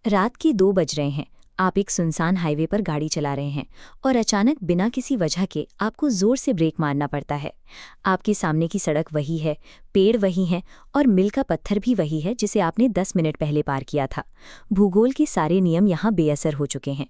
रात के 2 बज रहे हैं। आप एक सुनसान हाईवे पर गाड़ी चला रहे हैं और अचानक बिना किसी वजह के आपको जोर से ब्रेक मारना पड़ता है। आपके सामने की सड़क वही है, पेड़ वही हैं और मिल का पत्थर भी वही है जिसे आपने 10 मिनट पहले पार किया था। भूगोल के सारे नियम यहाँ बेअसर हो चुके हैं।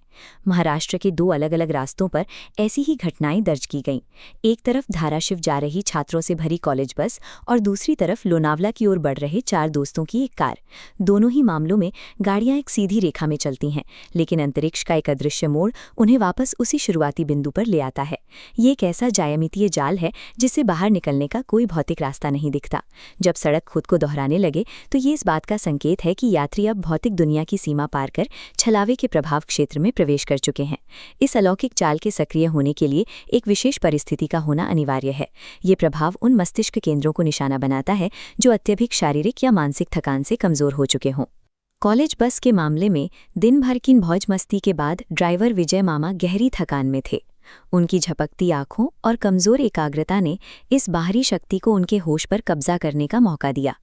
महाराष्ट्र के 2 अलग-अलग रास्तों पर ऐसी ही घटनाएं दर्ज की गईं। एक तरफ धाराशिव जा रही छात्रों से भरी कॉलेज बस और दूसरी तरफ लोनावला की ओर बढ़ रहे 4 दोस्तों की एक कार। दोनों ही मामलों में गाड़ियां एक सीधी रेखा में चलती हैं, लेकिन अंतरिक्ष का एक अदृश्य मोड़ उन्हें वापस उसी शुरुआती बिंदु पर ले आता है। ये एक ऐसा ज्यामितीय जाल है जिससे बाहर निकलने का कोई भौतिक रास्ता नहीं दिखता। जब सड़क खुद को दोहराने लगे तो ये इस बात का संकेत है कि यात्री अब भौतिक दुनिया की सीमा पार कर छलावे के प्रभाव क्षेत्र में प्रवेश कर चुके हैं। इस अलौकिक जाल के सक्रिय होने के लिए एक विशेष परिस्थिति का होना अनिवार्य है। ये प्रभाव उन मस्तिष्क केंद्रों को निशाना बनाता है जो अत्यधिक शारीरिक या मानसिक थकान से कमजोर हो चुके हों। कॉलेज बस के मामले में दिन भर की मौज मस्ती के बाद ड्राइवर विजय मामा गहरी थकान में थे। उनकी झपकती आंखों और कमजोर एकाग्रता ने इस बाहरी शक्ति को उनके होश पर कब्जा करने का मौका दिया।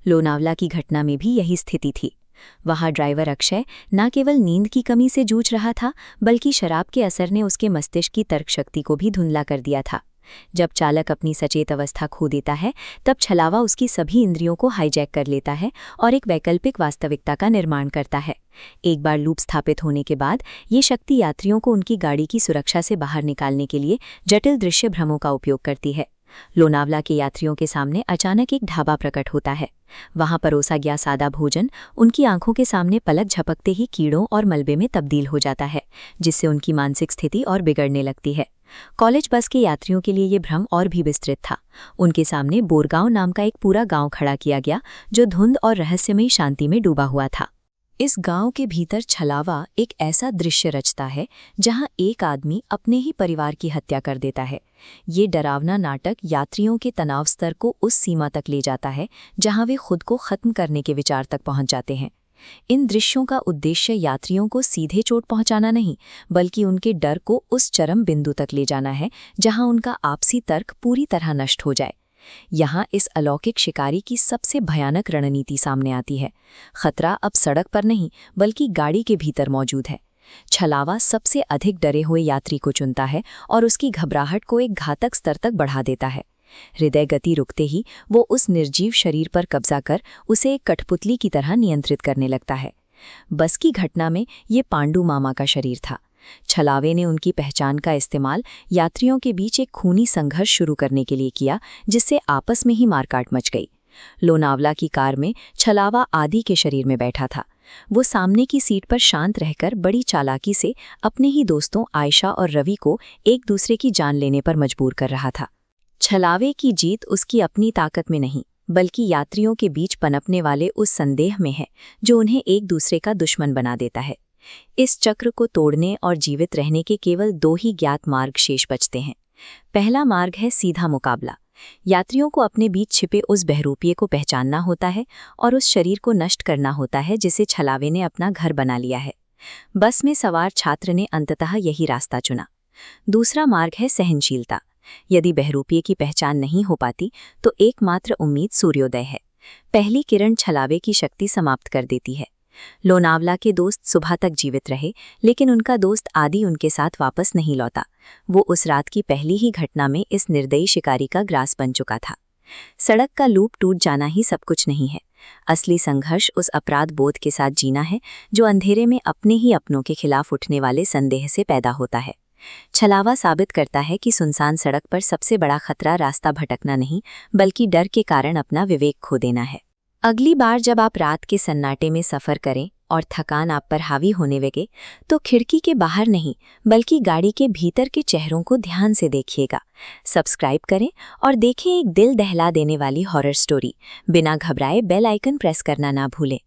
लोनावला की घटना में भी यही स्थिति थी। वहां ड्राइवर अक्षय न केवल नींद की कमी से जूझ रहा था, बल्कि शराब के असर ने उसके मस्तिष्क की तर्क शक्ति को भी धुंधला कर दिया था। जब चालक अपनी सचेत अवस्था खो देता है, तब छलावा उसकी सभी इंद्रियों को हाईजैक कर लेता है और एक वैकल्पिक वास्तविकता का निर्माण करता है। एक बार लूप स्थापित होने के बाद ये शक्ति यात्रियों को उनकी गाड़ी की सुरक्षा से बाहर निकालने के लिए जटिल दृश्य भ्रमों का उपयोग करती है। लोनावला के यात्रियों के सामने अचानक एक ढाबा प्रकट होता है। वहां परोसा गया सादा भोजन उनकी आंखों के सामने पलक झपकते ही कीड़ों और मलबे में तब्दील हो जाता है, जिससे उनकी मानसिक स्थिति और बिगड़ने लगती है। कॉलेज बस के यात्रियों के लिए ये भ्रम और भी विस्तृत था। उनके सामने बोरगांव नाम का एक पूरा गांव खड़ा किया गया, जो धुंध और रहस्यमयी शांति में डूबा हुआ था। इस गांव के भीतर छलावा एक ऐसा दृश्य रचता है जहां एक आदमी अपने ही परिवार की हत्या कर देता है। ये डरावना नाटक यात्रियों के तनाव स्तर को उस सीमा तक ले जाता है जहां वे खुद को खत्म करने के विचार तक पहुंच जाते हैं। इन दृश्यों का उद्देश्य यात्रियों को सीधे चोट पहुंचाना नहीं, बल्कि उनके डर को उस चरम बिंदु तक ले जाना है जहां उनका आपसी तर्क पूरी तरह नष्ट हो जाए। यहाँ इस अलौकिक शिकारी की सबसे भयानक रणनीति सामने आती है। खतरा अब सड़क पर नहीं, बल्कि गाड़ी के भीतर मौजूद है। छलावा सबसे अधिक डरे हुए यात्री को चुनता है और उसकी घबराहट को एक घातक स्तर तक बढ़ा देता है। हृदय गति रुकते ही वो उस निर्जीव शरीर पर कब्जा कर उसे एक कठपुतली की तरह नियंत्रित करने लगता है। बस की घटना में ये पांडु मामा का शरीर था। छलावे ने उनकी पहचान का इस्तेमाल यात्रियों के बीच एक खूनी संघर्ष शुरू करने के लिए किया, जिससे आपस में ही मारकाट मच गई। लोनावला की कार में छलावा आदि के शरीर में बैठा था। वो सामने की सीट पर शांत रहकर बड़ी चालाकी से अपने ही दोस्तों आयशा और रवि को एक दूसरे की जान लेने पर मजबूर कर रहा था। छलावे की जीत उसकी अपनी ताकत में नहीं, बल्कि यात्रियों के बीच पनपने वाले उस संदेह में है जो उन्हें एक दूसरे का दुश्मन बना देता है। इस चक्र को तोड़ने और जीवित रहने के केवल 2 ही ज्ञात मार्ग शेष बचते हैं। पहला मार्ग है सीधा मुकाबला। यात्रियों को अपने बीच छिपे उस बहरूपिये को पहचानना होता है और उस शरीर को नष्ट करना होता है जिसे छलावे ने अपना घर बना लिया है। बस में सवार छात्र ने अंततः यही रास्ता चुना। दूसरा मार्ग है सहनशीलता। यदि बहरूपिये की पहचान नहीं हो पाती तो एकमात्र उम्मीद सूर्योदय है। पहली किरण छलावे की शक्ति समाप्त कर देती है। लोनावला के दोस्त सुबह तक जीवित रहे, लेकिन उनका दोस्त आदि उनके साथ वापस नहीं लौटा। वो उस रात की पहली ही घटना में इस निर्दयी शिकारी का ग्रास बन चुका था। सड़क का लूप टूट जाना ही सब कुछ नहीं है। असली संघर्ष उस अपराध बोध के साथ जीना है जो अंधेरे में अपने ही अपनों के खिलाफ उठने वाले संदेह से पैदा होता है। छलावा साबित करता है कि सुनसान सड़क पर सबसे बड़ा खतरा रास्ता भटकना नहीं, बल्कि डर के कारण अपना विवेक खो देना है। अगली बार जब आप रात के सन्नाटे में सफ़र करें और थकान आप पर हावी होने लगे, तो खिड़की के बाहर नहीं, बल्कि गाड़ी के भीतर के चेहरों को ध्यान से देखिएगा। सब्सक्राइब करें और देखें एक दिल दहला देने वाली हॉरर स्टोरी। बिना घबराए बेल आइकन प्रेस करना ना भूलें।